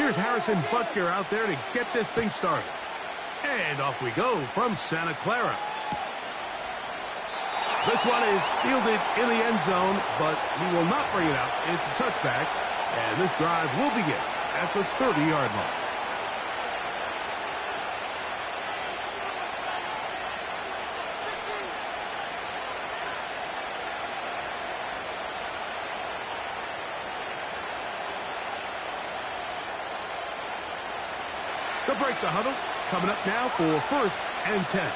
Here's Harrison Butker out there to get this thing started. And off we go from Santa Clara. This one is fielded in the end zone, but he will not bring it out. It's a touchback, and this drive will begin at the 30-yard line. They'll break the huddle. Coming up now for 1st and 10.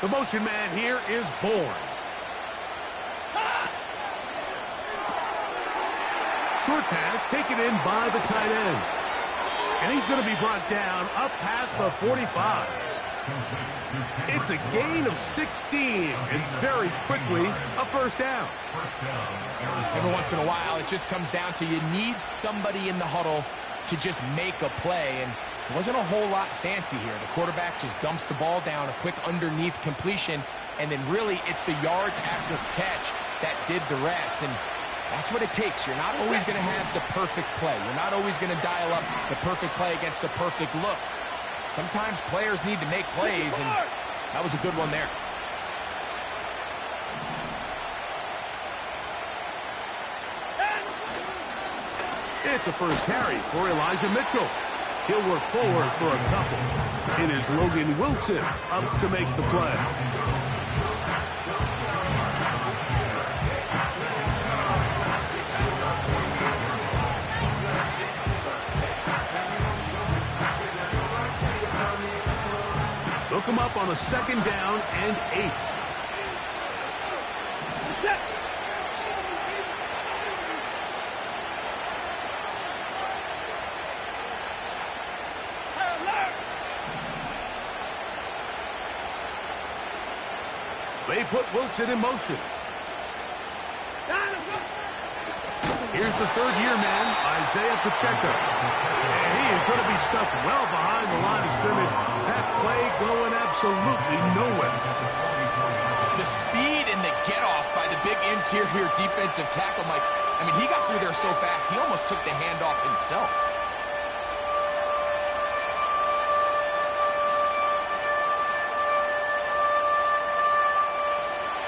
The motion man here is Bourne. Short pass taken in by the tight end. And he's going to be brought down up past the 45. It's a gain of 16, and very quickly a first down. Every once in a while, it just comes down to you need somebody in the huddle to just make a play, and it wasn't a whole lot fancy here. The quarterback just dumps the ball down, a quick underneath completion, and then really it's the yards after catch that did the rest. And that's what it takes. You're not always going to have the perfect play. You're not always going to dial up the perfect play against the perfect look. Sometimes players need to make plays, and that was a good one there. It's a first carry for Elijah Mitchell. He'll work forward for a couple. It is Logan Wilson up to make the play. They'll come up on a 2nd down and 8. They put Wilson in motion. Here's the 3rd-year man, Isaiah Pacheco. And he is going to be stuffed well behind the line of scrimmage. That play going absolutely nowhere. The speed and the get-off by the big interior defensive tackle, Mike. I mean, he got through there so fast, he almost took the handoff himself.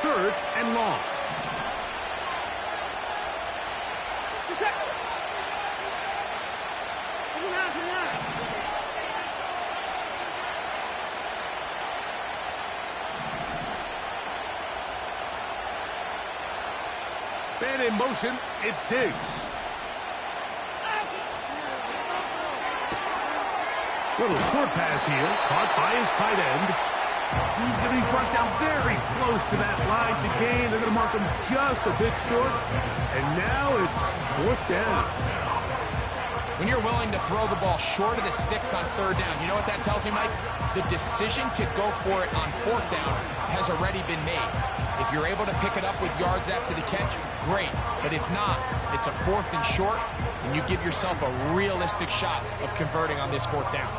Third and long. Man in motion, it's Diggs. Little short pass here, caught by his tight end. He's going to be brought down very close to that line to gain. They're going to mark him just a bit short. And now it's 4th down. When you're willing to throw the ball short of the sticks on 3rd down, you know what that tells me, Mike? The decision to go for it on 4th down has already been made. If you're able to pick it up with yards after the catch, great. But if not, it's a 4th and short, and you give yourself a realistic shot of converting on this 4th down.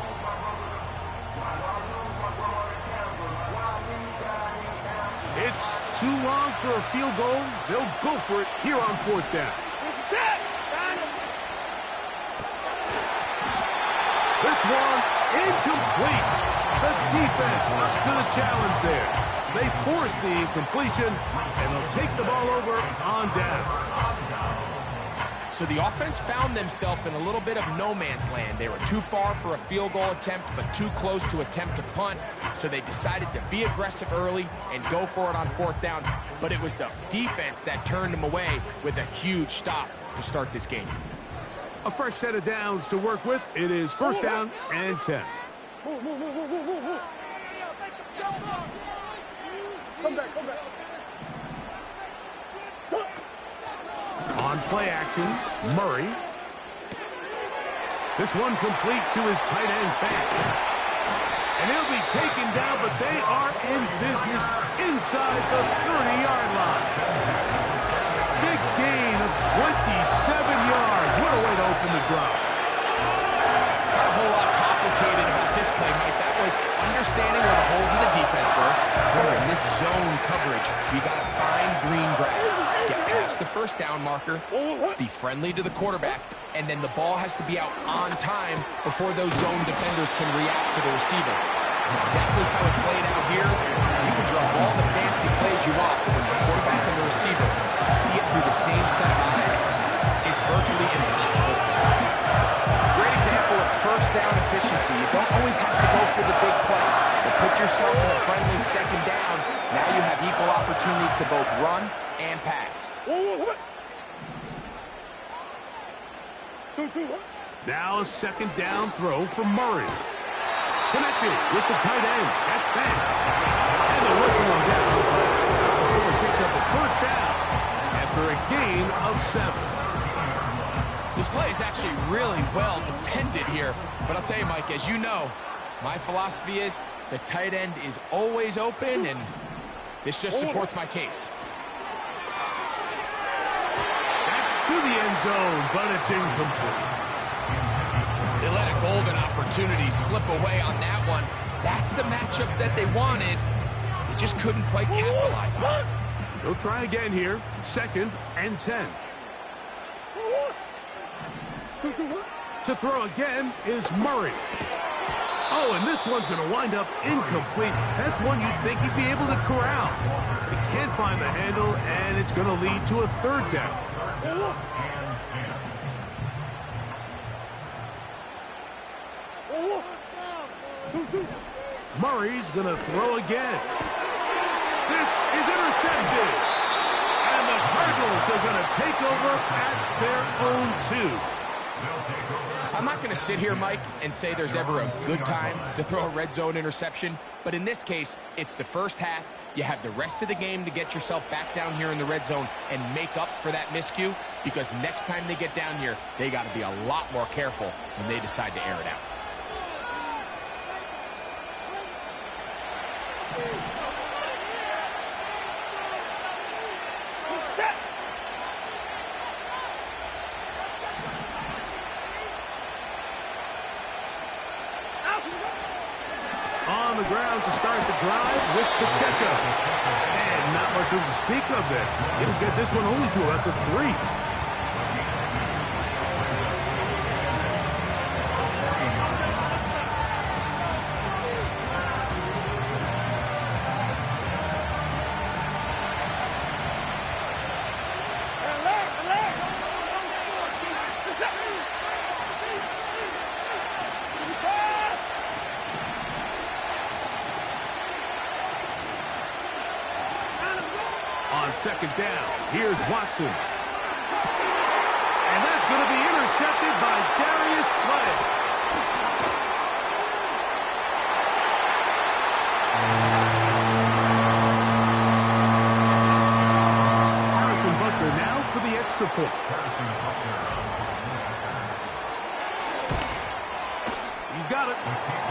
It's too long for a field goal. They'll go for it here on 4th down. This one incomplete. The defense up to the challenge there. They force the incompletion, and they'll take the ball over on down. So the offense found themselves in a little bit of no man's land. They were too far for a field goal attempt, but too close to attempt a punt. So they decided to be aggressive early and go for it on 4th down. But it was the defense that turned them away with a huge stop to start this game. A fresh set of downs to work with. It is 1st down and 10. Come back. On play action, Murray. This one complete to his tight end Fant. And he'll be taken down, but they are in business inside the 30-yard line. Big gain of marker, be friendly to the quarterback, and then the ball has to be out on time before those zone defenders can react to the receiver. It's exactly how it played out here. You can draw all the fancy plays you want, but when the quarterback and the receiver see it through the same set of eyes, it's virtually impossible to stop. Great example of first down efficiency. You don't always have to go for the big play, but put yourself in a friendly second down. Now you have equal opportunity to both run and pass. Now a second down throw from Murray. Connected with the tight end. That's fast. And the whistle on down. Fuller picks up a first down after a gain of 7. This play is actually really well defended here. But I'll tell you, Mike, as you know, my philosophy is the tight end is always open, and this just supports my case. That's to the end zone, but it's incomplete. They let a golden opportunity slip away on that one. That's the matchup that they wanted. They just couldn't quite capitalize on it. They'll try again here. 2nd and 10. To throw again is Murray. Oh, and this one's going to wind up incomplete. That's one you'd think he'd be able to corral. He can't find the handle, and it's going to lead to a 3rd down. Murray's going to throw again. This is intercepted. And the Cardinals are going to take over at their own 2. I'm not going to sit here, Mike, and say there's ever a good time to throw a red zone interception, but in this case, it's the first half. You have the rest of the game to get yourself back down here in the red zone and make up for that miscue, because next time they get down here, they got to be a lot more careful when they decide to air it out. On the ground to start the drive with Pacheco. And not much room to speak of there. He'll get this one only to about the 3. On 2nd down, here's Watson. And that's going to be intercepted by Darius Slay. Harrison Butker now for the extra point. He's got it.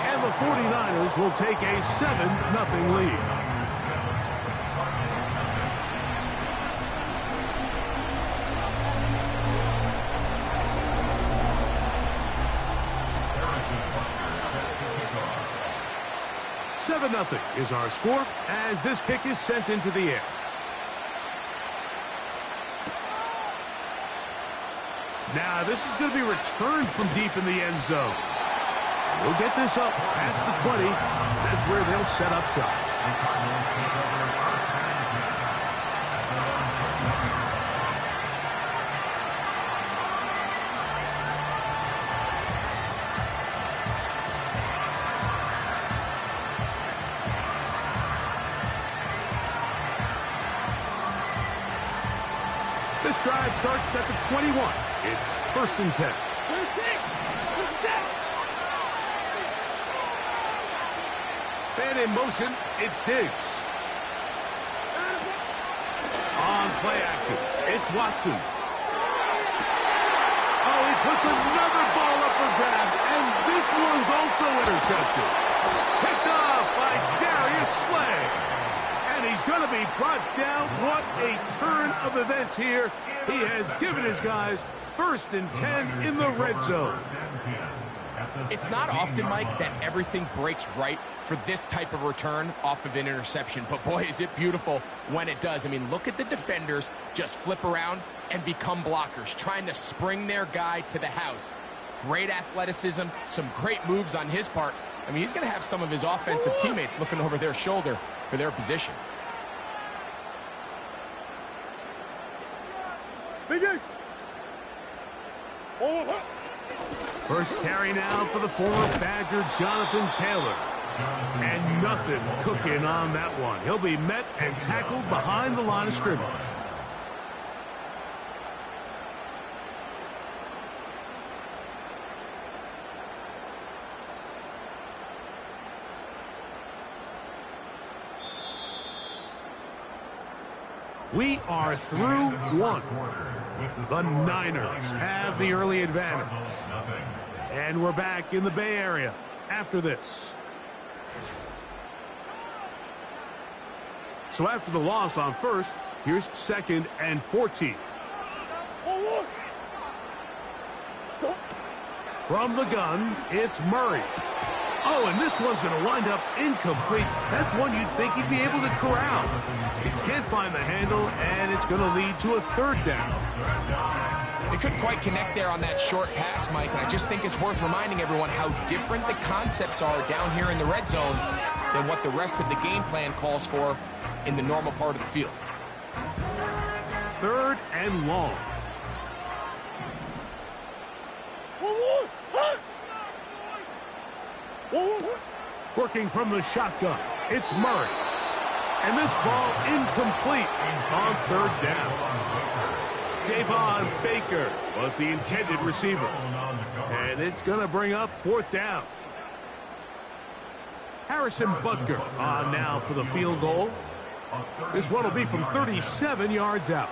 And the 49ers will take a 7-0 lead. Nothing is our score as this kick is sent into the air. Now this is going to be returned from deep in the end zone. They'll get this up past the 20, and that's where they'll set up shop. This drive starts at the 21. It's 1st and 10. And in motion, it's Diggs. On play action, it's Watson. Oh, he puts another ball up for grabs, and this one's also intercepted. Picked off by Darius Slay. And he's going to be brought down. What a turn of events here. He has given his guys 1st and 10 in the red zone. It's not often, Mike, that everything breaks right for this type of return off of an interception. But, boy, is it beautiful when it does. I mean, look at the defenders just flip around and become blockers, trying to spring their guy to the house. Great athleticism, some great moves on his part. I mean, he's going to have some of his offensive teammates looking over their shoulder for their position. First carry now for the former Badger, Jonathan Taylor. And nothing cooking on that one. He'll be met and tackled behind the line of scrimmage. We are through one. The Niners have the early advantage. And we're back in the Bay Area after this. So after the loss on first, here's 2nd and 14. From the gun, it's Murray. Oh, and this one's going to wind up incomplete. That's one you'd think he'd be able to corral. He can't find the handle, and it's going to lead to a 3rd down. They couldn't quite connect there on that short pass, Mike, and I just think it's worth reminding everyone how different the concepts are down here in the red zone than what the rest of the game plan calls for in the normal part of the field. 3rd and long. Working from the shotgun, it's Murray. And this ball incomplete on 3rd down. Javon Baker was the intended receiver. And it's going to bring up 4th down. Harrison Butker on now for the field goal. This one will be from 37 yards out.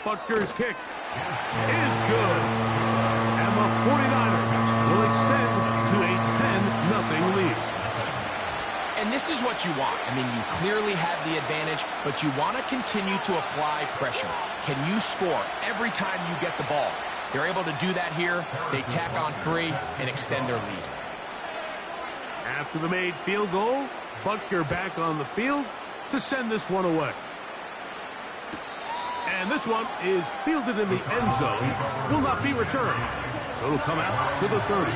Butker's kick is good. And the 49ers will extend to a 10-0 lead. And this is what you want. I mean, you clearly have the advantage, but you want to continue to apply pressure. Can you score every time you get the ball? They're able to do that here. They tack on 3 and extend their lead. After the made field goal, Butker back on the field to send this one away. And this one is fielded in the end zone, will not be returned. So it'll come out to the 30.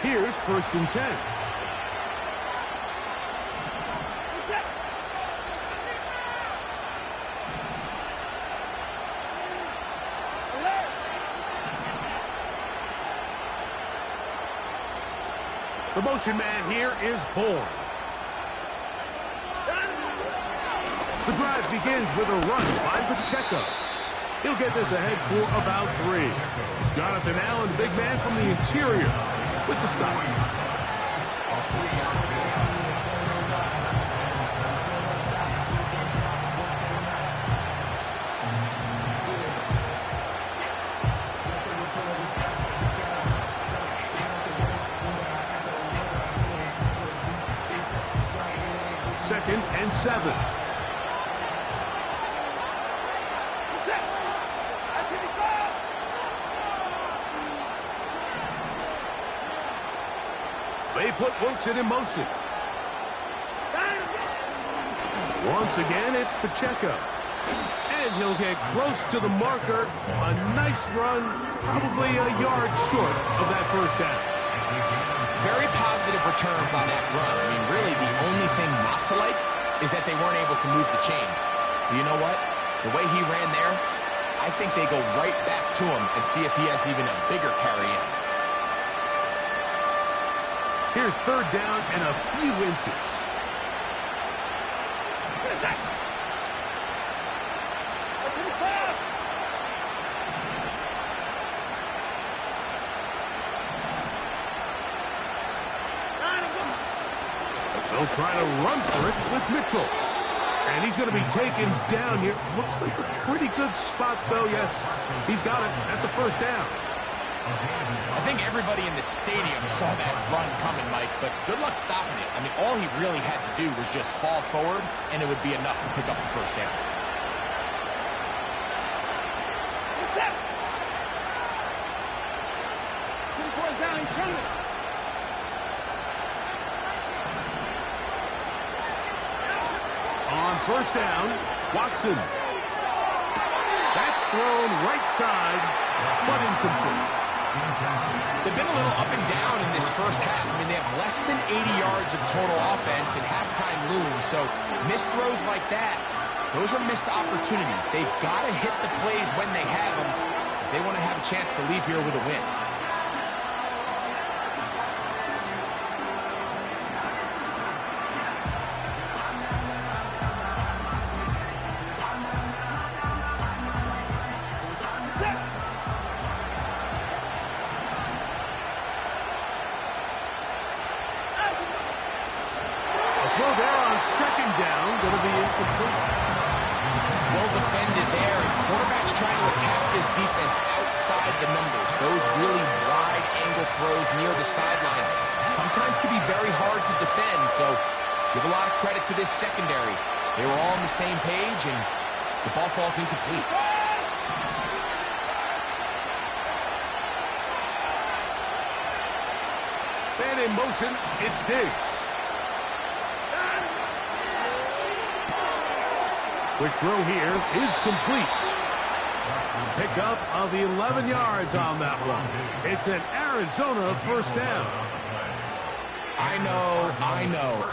Here's 1st and 10. The motion man here is Bourne. The drive begins with a run by Pacheco. He'll get this ahead for about 3. Jonathan Allen, big man from the interior, with the stop. Second and 7. They put Wilson in motion. Once again, it's Pacheco. And he'll get close to the marker. A nice run, probably a yard short of that 1st down. Very positive returns on that run. I mean, really, the only thing not to like is that they weren't able to move the chains. But you know what? The way he ran there, I think they go right back to him and see if he has even a bigger carry in. Here's 3rd down and a few inches. They'll try to run for it with Mitchell. And he's going to be taken down here. Looks like a pretty good spot, though. Yes, he's got it. That's a first down. I think everybody in the stadium saw that run coming, Mike, but good luck stopping it. I mean, all he really had to do was just fall forward, and it would be enough to pick up the first down. On first down, Watson. That's thrown right side, but incomplete. They've been a little up and down in this first half. I mean, they have less than 80 yards of total offense and halftime looms, so missed throws like that, those are missed opportunities. They've got to hit the plays when they have them if they want to have a chance to leave here with a win. Throw there on second down, going to be incomplete. Well defended there. The quarterback's trying to attack this defense outside the numbers. Those really wide angle throws near the sideline sometimes can be very hard to defend, so give a lot of credit to this secondary. They were all on the same page, and the ball falls incomplete. Man in motion, it's Diggs. Quick throw here is complete. Pickup of 11 yards on that one. It's an Arizona first down. I know,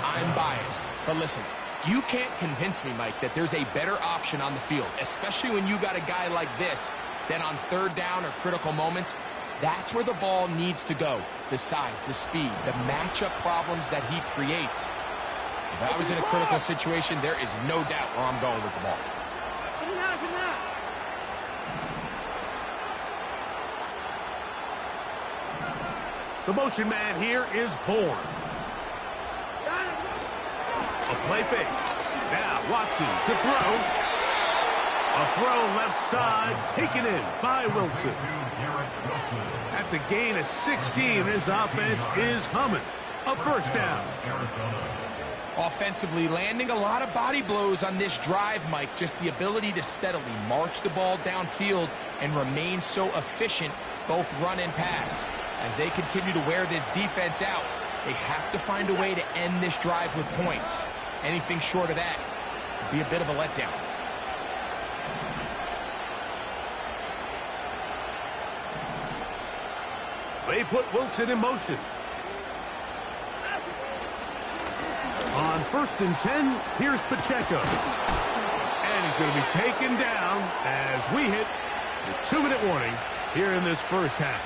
I'm biased. But listen, you can't convince me, Mike, that there's a better option on the field, especially when you got a guy like this, that on third down or critical moments, that's where the ball needs to go. The size, the speed, the matchup problems that he creates. If I was in a critical situation, there is no doubt where I'm going with the ball. The motion man here is Bourne. A play fake. Now Watson to throw. A throw left side, taken in by Wilson. That's a gain of 16. This offense is humming. A first down. Offensively, landing a lot of body blows on this drive, Mike. Just the ability to steadily march the ball downfield and remain so efficient, both run and pass. As they continue to wear this defense out, they have to find a way to end this drive with points. Anything short of that would be a bit of a letdown. They put Wilson in motion. On 1st and 10, here's Pacheco. And he's going to be taken down as we hit the 2-minute warning here in this first half.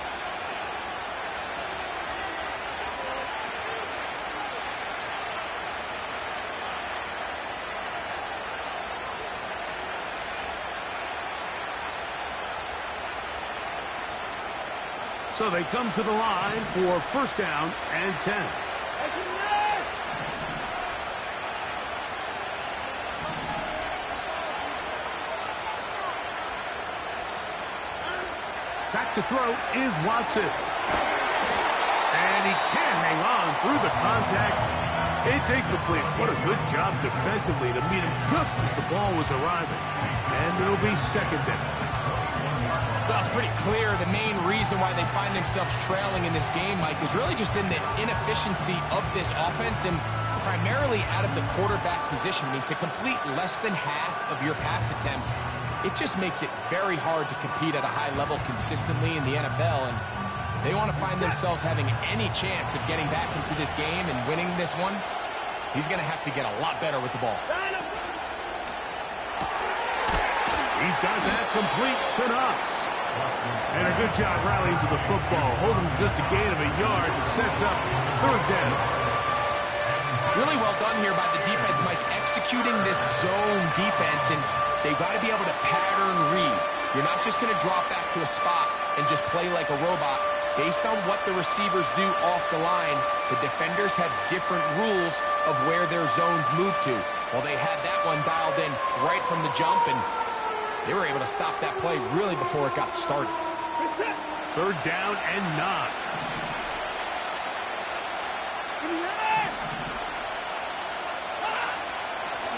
So they come to the line for first down and 10. Back to throw is Watson. And he can't hang on through the contact. It's incomplete. What a good job defensively to meet him just as the ball was arriving. And it'll be second down. Well, it's pretty clear the main reason why they find themselves trailing in this game, Mike, has really just been the inefficiency of this offense and primarily out of the quarterback position. I mean, to complete less than half of your pass attempts, it just makes it very hard to compete at a high level consistently in the NFL. And if they want to find themselves having any chance of getting back into this game and winning this one, he's going to have to get a lot better with the ball. He's got that complete to Knox. And a good job rallying to the football, holding just a gain of a yard and sets up third down. Really well done here by the defense, Mike, executing this zone defense, and they've got to be able to pattern read. You're not just going to drop back to a spot and just play like a robot. Based on what the receivers do off the line, the defenders have different rules of where their zones move to. Well, they had that one dialed in right from the jump, and they were able to stop that play really before it got started. 3rd down and 9.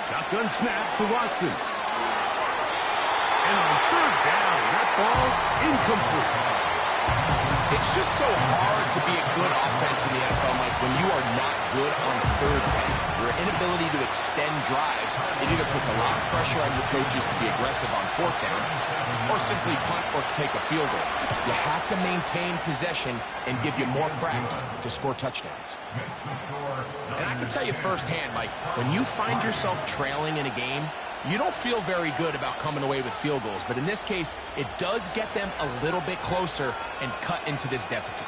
Shotgun snap to Watson. And on 3rd down, that ball incomplete. It's just so hard to be a good offense in the NFL, Mike, when you are not good on 3rd down. Your inability to extend drives, it either puts a lot of pressure on your coaches to be aggressive on 4th down or simply punt or take a field goal. You have to maintain possession and give you more cracks to score touchdowns. And I can tell you firsthand, Mike, when you find yourself trailing in a game, you don't feel very good about coming away with field goals, but in this case, it does get them a little bit closer and cut into this deficit.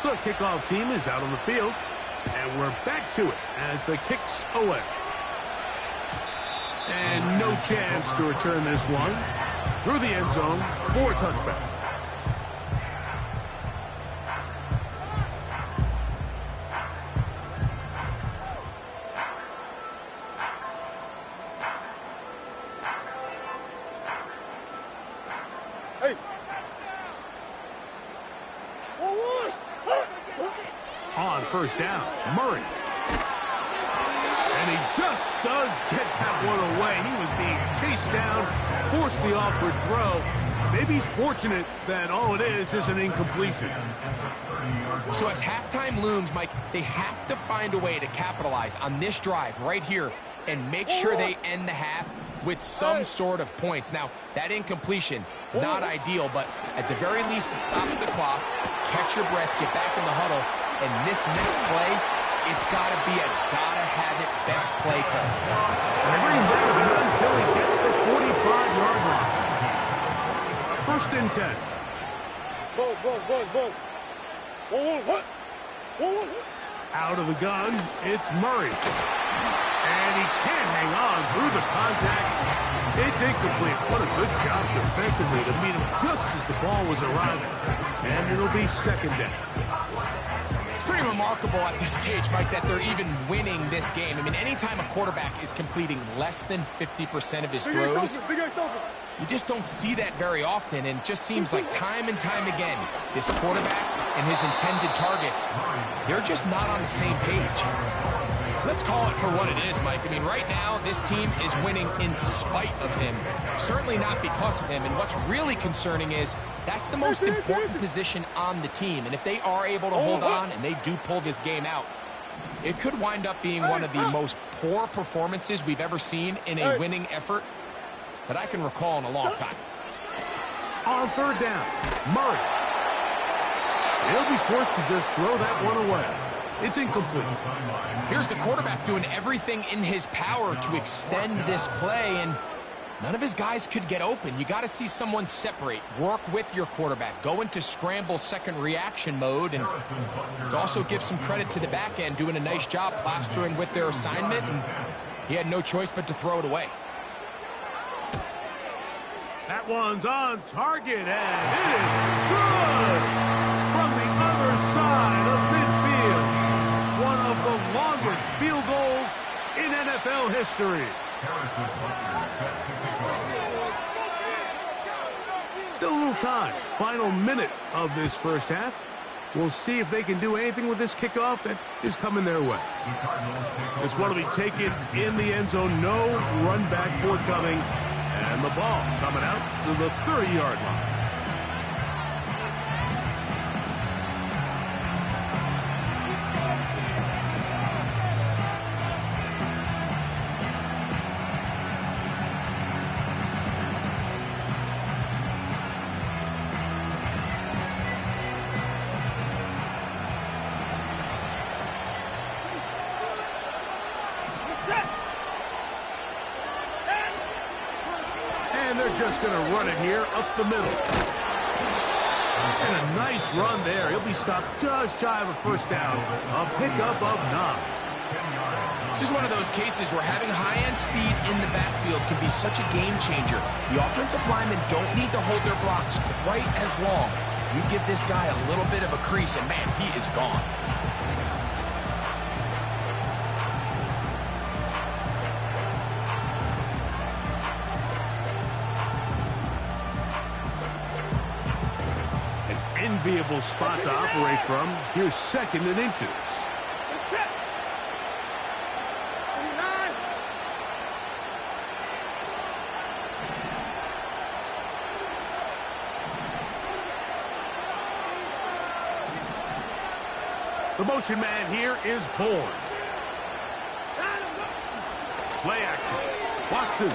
The kickoff team is out on the field, and we're back to it as the kick's away. And no chance to return this one through the end zone for a touchback. On 1st down, Murray. And he just does get that one away. He was being chased down, forced the awkward throw. Maybe he's fortunate that all it is an incompletion. So as halftime looms, Mike, they have to find a way to capitalize on this drive right here and make sure they end the half with some sort of points. Now, that incompletion, not ideal, but at the very least, it stops the clock. Catch your breath, get back in the huddle, and this next play, it's got to be a gotta-have-it best play call. And they bring him down, but not until he gets the 45-yard line. 1st and 10. Out of the gun, it's Murray. And he can't hang on through the contact. It's incomplete. What a good job defensively to meet him just as the ball was arriving. And it'll be 2nd down. It's pretty remarkable at this stage, Mike, that they're even winning this game. I mean, anytime a quarterback is completing less than 50% of his throws, you just don't see that very often, and it just seems like time and time again, this quarterback and his intended targets, they're just not on the same page. Let's call it for what it is, Mike. I mean, right now, this team is winning in spite of him. Certainly not because of him. And what's really concerning is that's the most important position on the team. And if they are able to hold on and they do pull this game out, it could wind up being one of the most poor performances we've ever seen in a winning effort that I can recall in a long time. On 3rd down, Murray. He'll be forced to just throw that one away. It's incomplete. Here's the quarterback doing everything in his power to extend this play, and none of his guys could get open. You got to see someone separate, work with your quarterback, go into scramble second reaction mode, and let's also give some credit to the back end doing a nice job plastering with their assignment, and he had no choice but to throw it away. That one's on target, and it is good from the other side of midfield. One of the longest field goals in NFL history. Still a little time. Final minute of this 1st half. We'll see if they can do anything with this kickoff that is coming their way. This one will be taken in the end zone. No run back forthcoming. And the ball coming out to the 30-yard line. And they're just going to run it here up the middle. And a nice run there. He'll be stopped just shy of a 1st down. A pickup of 9. This is one of those cases where having high-end speed in the backfield can be such a game changer. The offensive linemen don't need to hold their blocks quite as long. You give this guy a little bit of a crease, and man, he is gone. An enviable spot to operate from. Here's 2nd and inches. The motion man here is Bourne. Play action. Watson. A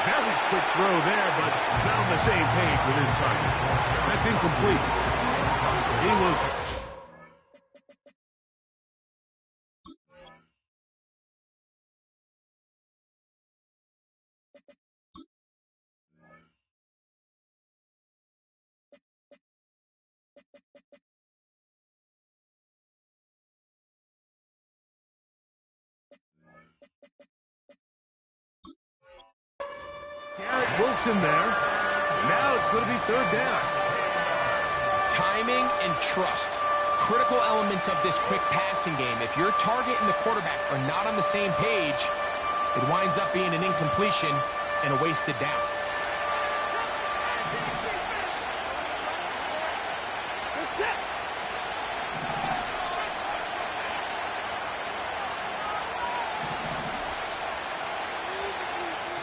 very quick throw there, but not on the same page with his target. That's incomplete. He was... Garrett Wilson there. Now it's going to be 3rd down. Timing and trust. Critical elements of this quick passing game. If your target and the quarterback are not on the same page, it winds up being an incompletion and a wasted down.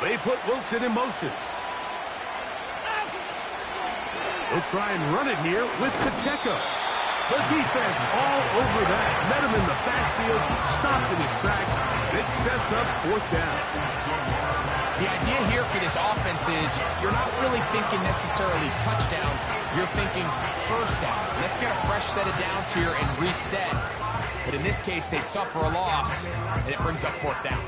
They put Wilson in motion. They'll try and run it here with Pacheco. The defense all over that. Met him in the backfield, stopped in his tracks, and it sets up 4th down. The idea here for this offense is you're not really thinking necessarily touchdown. You're thinking 1st down. Let's get a fresh set of downs here and reset. But in this case, they suffer a loss, and it brings up 4th down.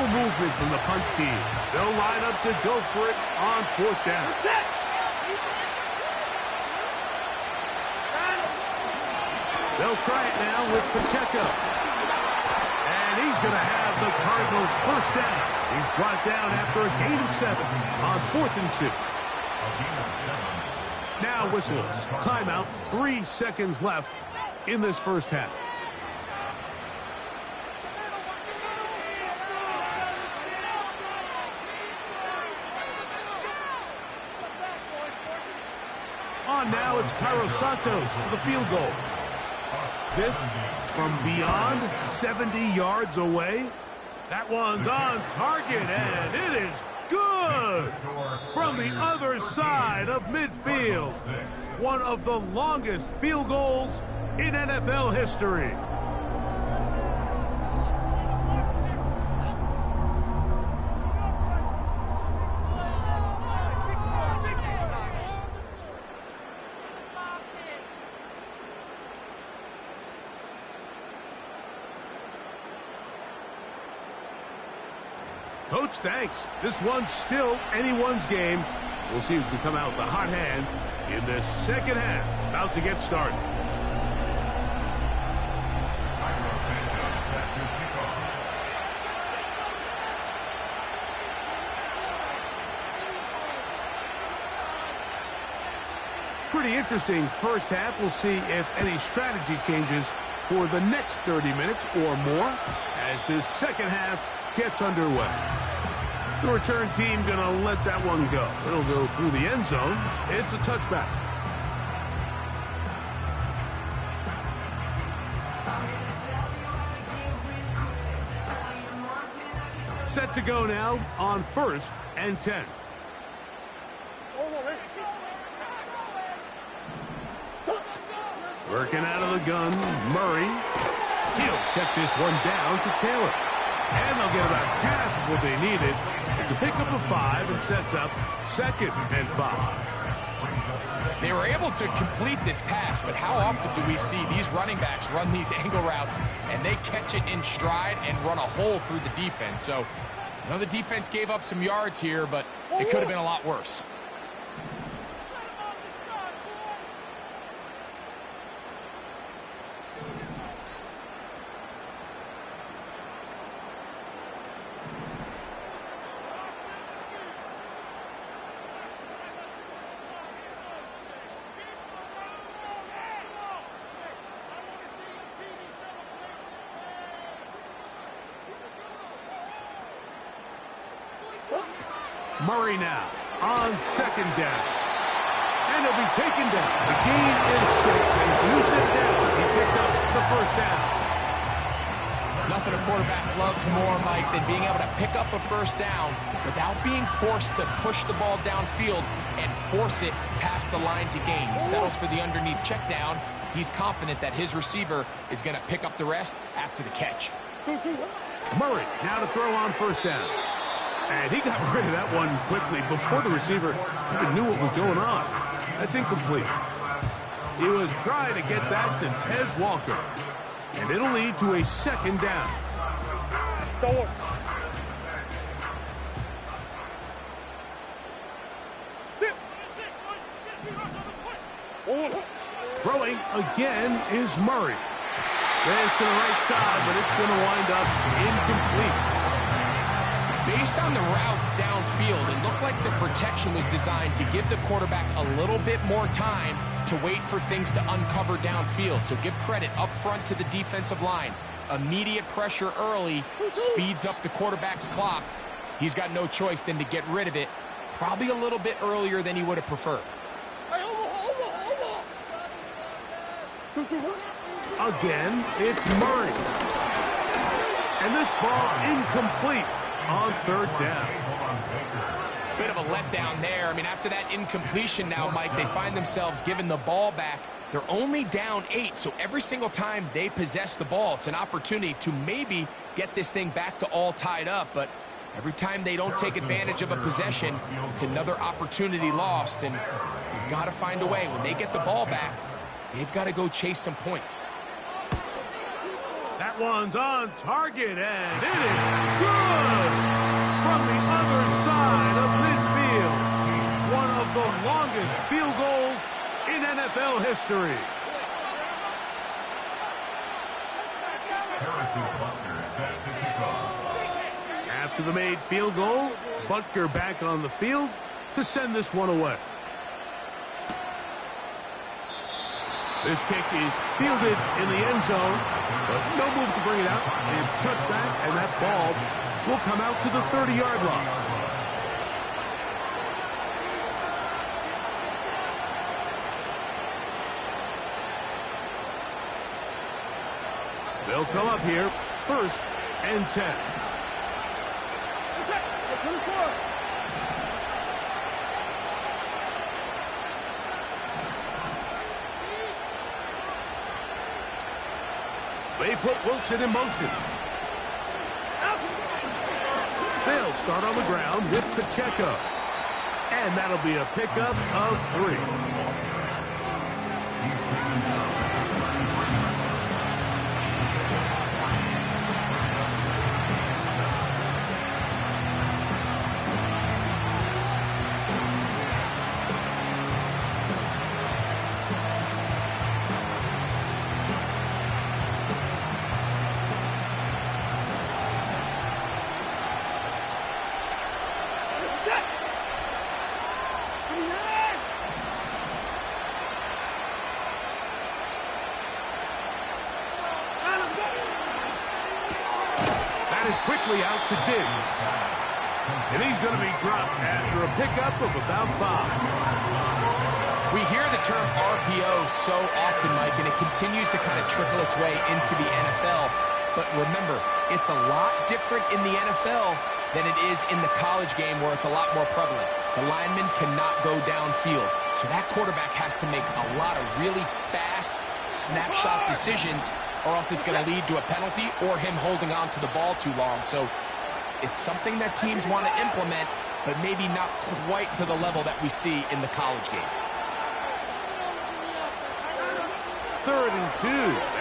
Movement from the punt team. They'll line up to go for it on 4th down. They'll try it now with Pacheco. And he's going to have the Cardinals' 1st down. He's brought down after a gain of 7 on 4th and 2. Now whistles. Timeout. 3 seconds left in this 1st half. On now, it's Cairo Santos for the field goal. This from beyond 70 yards away. That one's on target, and it is good from the other side of midfield. One of the longest field goals in NFL history. Coach, thanks. This one's still anyone's game. We'll see who can come out with the hot hand in the 2nd half. About to get started. Pretty interesting 1st half. We'll see if any strategy changes for the next 30 minutes or more as this 2nd half gets underway. The return team gonna let that one go. It'll go through the end zone. It's a touchback. Set to go now on 1st and 10. Working out of the gun, Murray. He'll check this one down to Taylor. And they'll get about half of what they needed. It's a pickup of 5 and sets up 2nd and 5. They were able to complete this pass, but how often do we see these running backs run these angle routes and they catch it in stride and run a hole through the defense? So, I know the defense gave up some yards here, but it could have been a lot worse. Murray now on second down. And he'll be taken down. The gain is 6, and 2 set downs. He picked up the first down. Nothing a quarterback loves more, Mike, than being able to pick up a first down without being forced to push the ball downfield and force it past the line to gain. He settles for the underneath check down. He's confident that his receiver is going to pick up the rest after the catch. Murray now to throw on first down. And he got rid of that one quickly before the receiver even knew what was going on. That's incomplete. He was trying to get that to Tez Walker. And it'll lead to a second down. Throwing again is Murray. This to the right side, but it's going to wind up incomplete. Based on the routes downfield, it looked like the protection was designed to give the quarterback a little bit more time to wait for things to uncover downfield. So give credit up front to the defensive line. Immediate pressure early speeds up the quarterback's clock. He's got no choice than to get rid of it, probably a little bit earlier than he would have preferred. Again, it's Murray. And this ball incomplete on third down. Bit of a letdown there. I mean, after that incompletion now, Mike, they find themselves giving the ball back. They're only down 8, so every single time they possess the ball, it's an opportunity to maybe get this thing back to all tied up. But every time they don't take advantage of a possession, it's another opportunity lost. And you've got to find a way. When they get the ball back, they've got to go chase some points. That one's on target, and it is good from the other side of midfield. One of the longest field goals in NFL history. After the made field goal, Butker back on the field to send this one away. This kick is fielded in the end zone, but no move to bring it out. It's touchback, and that ball will come out to the 30-yard line. They'll come up here, 1st and 10. They put Wilson in motion. They'll start on the ground with Pacheco. And that'll be a pickup of 3. Quickly out to Diggs. And he's going to be dropped after a pickup of about 5. We hear the term RPO so often, Mike, and it continues to kind of trickle its way into the NFL. But remember, it's a lot different in the NFL than it is in the college game where it's a lot more prevalent. The lineman cannot go downfield. So that quarterback has to make a lot of really fast snapshot decisions, or else it's going to lead to a penalty or him holding on to the ball too long. So it's something that teams want to implement, but maybe not quite to the level that we see in the college game. 3rd and 2,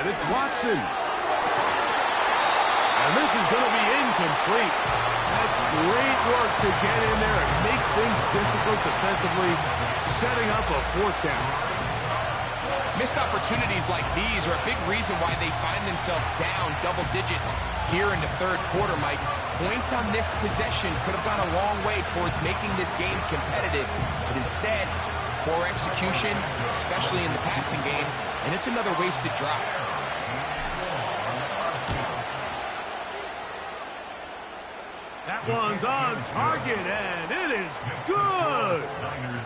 and it's Watson. And this is going to be incomplete. That's great work to get in there and make things difficult defensively, setting up a 4th down. Missed opportunities like these are a big reason why they find themselves down double digits here in the 3rd quarter, Mike. Points on this possession could have gone a long way towards making this game competitive, but instead, poor execution, especially in the passing game, and it's another wasted drive. That one's on target, and it is good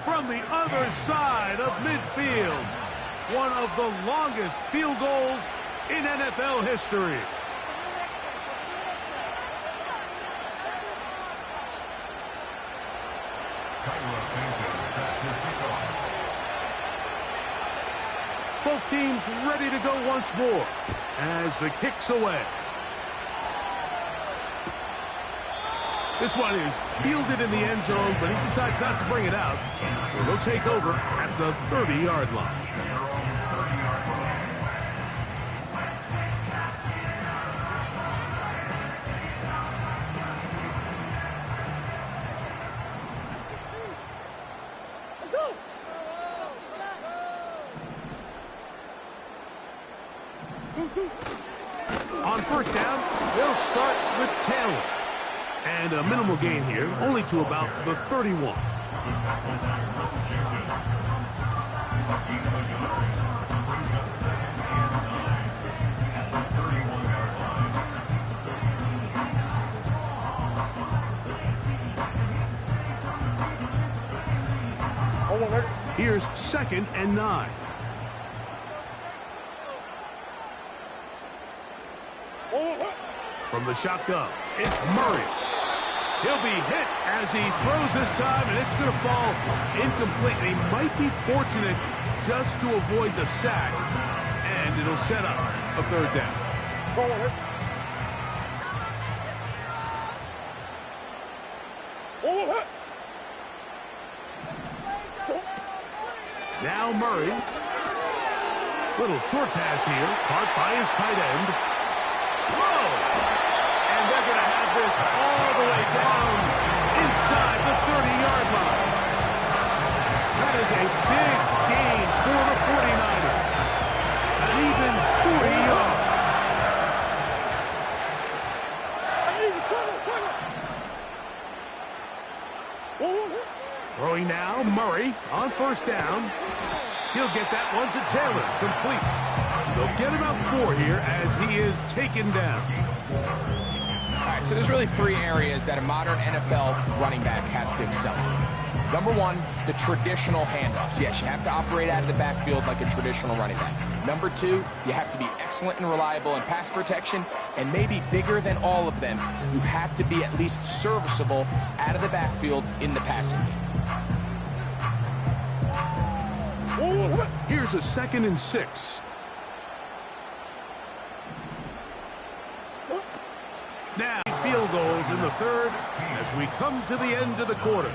from the other side of midfield. One of the longest field goals in NFL history. Both teams ready to go once more as the kick's away. This one is fielded in the end zone, but he decides not to bring it out. So they'll take over at the 30-yard line. On 1st down, they'll start with Taylor. And a minimal gain here, only to about the 31. Here's 2nd and 9. From the shotgun, it's Murray. He'll be hit as he throws this time, and it's going to fall incomplete. He might be fortunate just to avoid the sack, and it'll set up a 3rd down. Now Murray. Little short pass here, caught by his tight end. Whoa! And they're going to have this all the way down inside the 30-yard line. That is a big gain for the 49ers. An even 40 yards. Throwing now, Murray on 1st down. He'll get that one to Taylor, complete. They'll get about 4 here as he is taken down. All right, so there's really 3 areas that a modern NFL running back has to excel in. Number 1, the traditional handoffs. Yes, you have to operate out of the backfield like a traditional running back. Number 2, you have to be excellent and reliable in pass protection, and maybe bigger than all of them, you have to be at least serviceable out of the backfield in the passing game. Here's a 2nd and 6. Now, field goals in the 3rd as we come to the end of the quarter.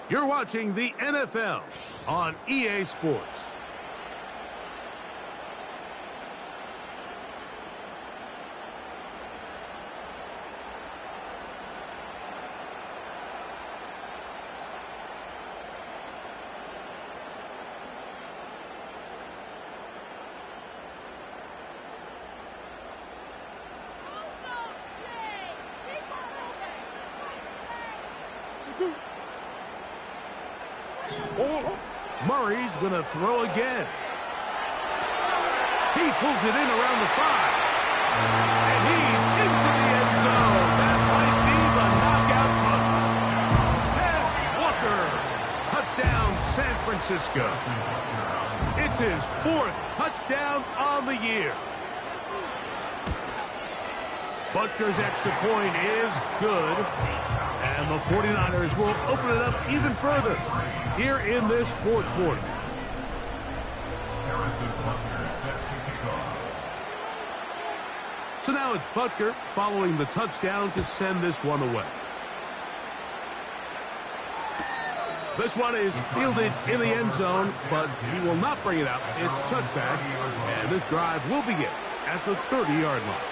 You're watching the NFL on EA Sports. Murray's going to throw again. He pulls it in around the 5. And he's into the end zone. That might be the knockout punch. Kenneth Walker. Touchdown, San Francisco. It's his 4th touchdown on the year. Butker's extra point is good. And the 49ers will open it up even further here in this 4th quarter. So now it's Butker following the touchdown to send this one away. This one is fielded in the end zone, but he will not bring it out. It's touchback, and this drive will begin at the 30-yard line.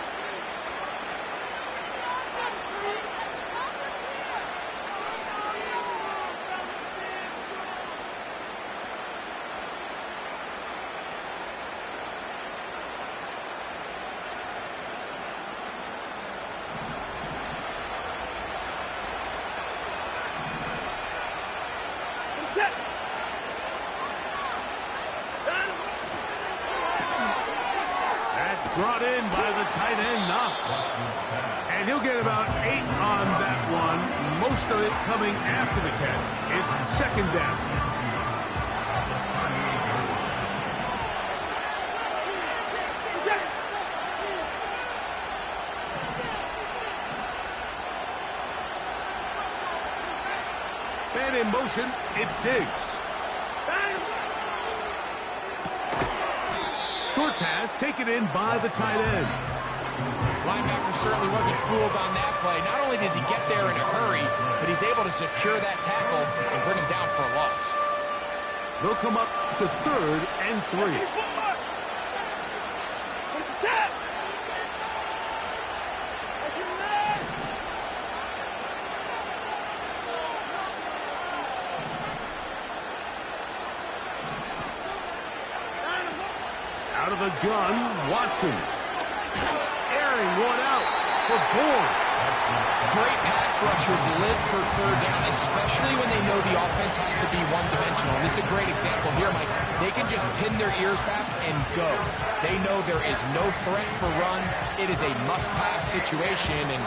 Brought in by the tight end, Knox. And he'll get about 8 on that one, most of it coming after the catch. It's second down. Man in motion, it's Diggs. Short pass taken in by the tight end. Linebacker certainly wasn't fooled on that play. Not only does he get there in a hurry, but he's able to secure that tackle and bring him down for a loss. They'll come up to 3rd and 3. Out of the gun, Watson. Airing one out for Bourne. Great pass rushers live for third down, especially when they know the offense has to be one-dimensional. And this is a great example here, Mike. They can just pin their ears back and go. They know there is no threat for run. It is a must-pass situation, and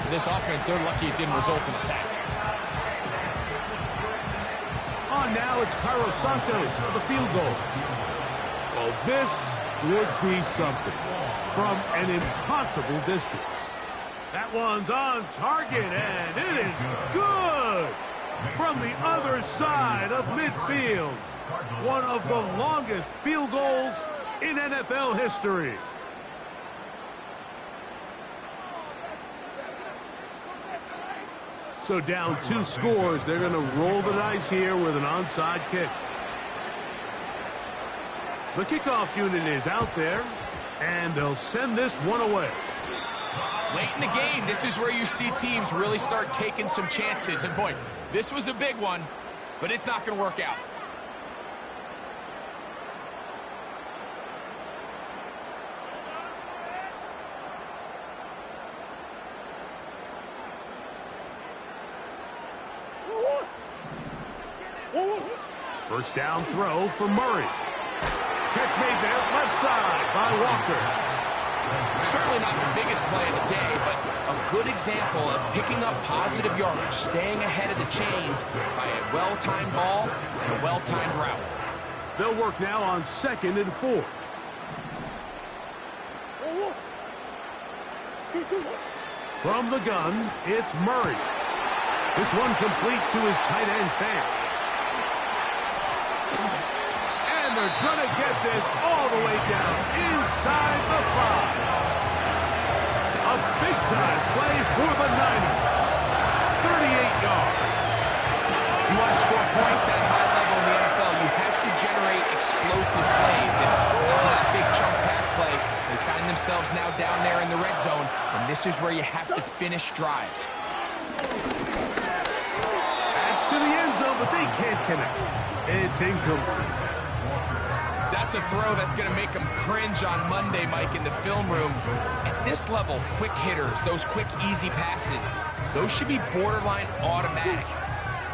for this offense, they're lucky it didn't result in a sack. On now, it's Carlos Santos for the field goal. Well, this would be something from an impossible distance. That one's on target, and it is good from the other side of midfield. One of the longest field goals in NFL history. So down 2 scores, they're going to roll the dice here with an onside kick. The kickoff unit is out there, and they'll send this one away. Late in the game, this is where you see teams really start taking some chances. And boy, this was a big one, but it's not going to work out. First down throw for Murray. Catch made there, left side by Walker. Certainly not the biggest play of the day, but a good example of picking up positive yardage, staying ahead of the chains by a well-timed ball and a well-timed route. They'll work now on 2nd and 4. From the gun, it's Murray. This one complete to his tight end Fant. And they're going to get this all the way down inside the 5. A big-time play for the Niners. 38 yards. If you want to score points at a high level in the NFL, you have to generate explosive plays. And after that big chunk pass play, they find themselves now down there in the red zone, and this is where you have to finish drives. That's to the end zone, but they can't connect. It's incomplete. That's a throw that's going to make them cringe on Monday, Mike, in the film room. At this level, quick hitters, those quick, easy passes, those should be borderline automatic.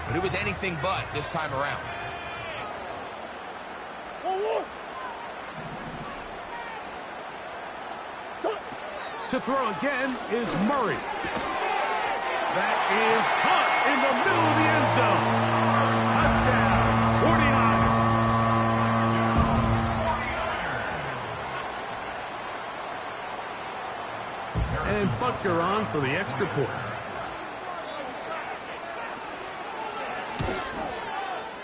But it was anything but this time around. To throw again is Murray. That is caught in the middle of the end zone. Touchdown, 49ers. And Butker on for the extra point.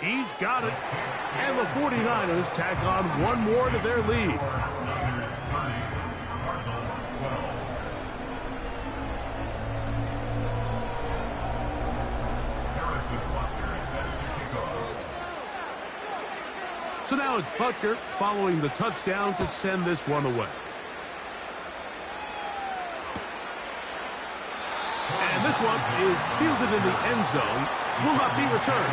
He's got it. And the 49ers tack on one more to their lead. So now it's Butker following the touchdown to send this one away. And this one is fielded in the end zone. Will not be returned.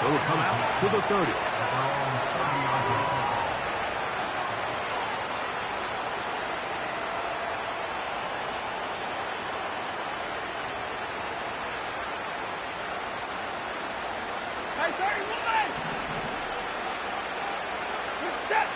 So it'll come out to the 30. Hey, 31! You're set!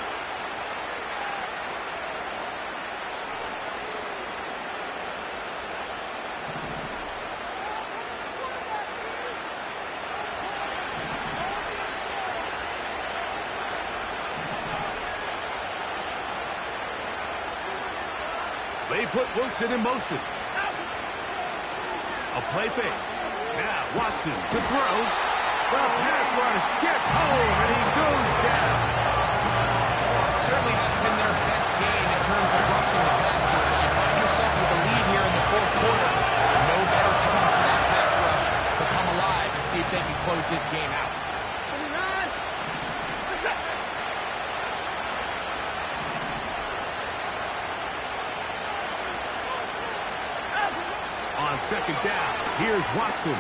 They put Wilson in motion. A play fake. Now Watson to throw. The pass rush gets home, and he goes down. Certainly hasn't been their best game in terms of rushing the passer, but you find yourself with a lead here in the fourth quarter. No better time for that pass rush to come alive and see if they can close this game out. On second down, here's Watson.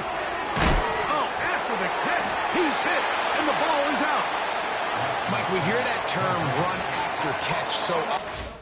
Oh, after the catch, he's hit, and the ball is out. Mike, we hear that term run after catch so often.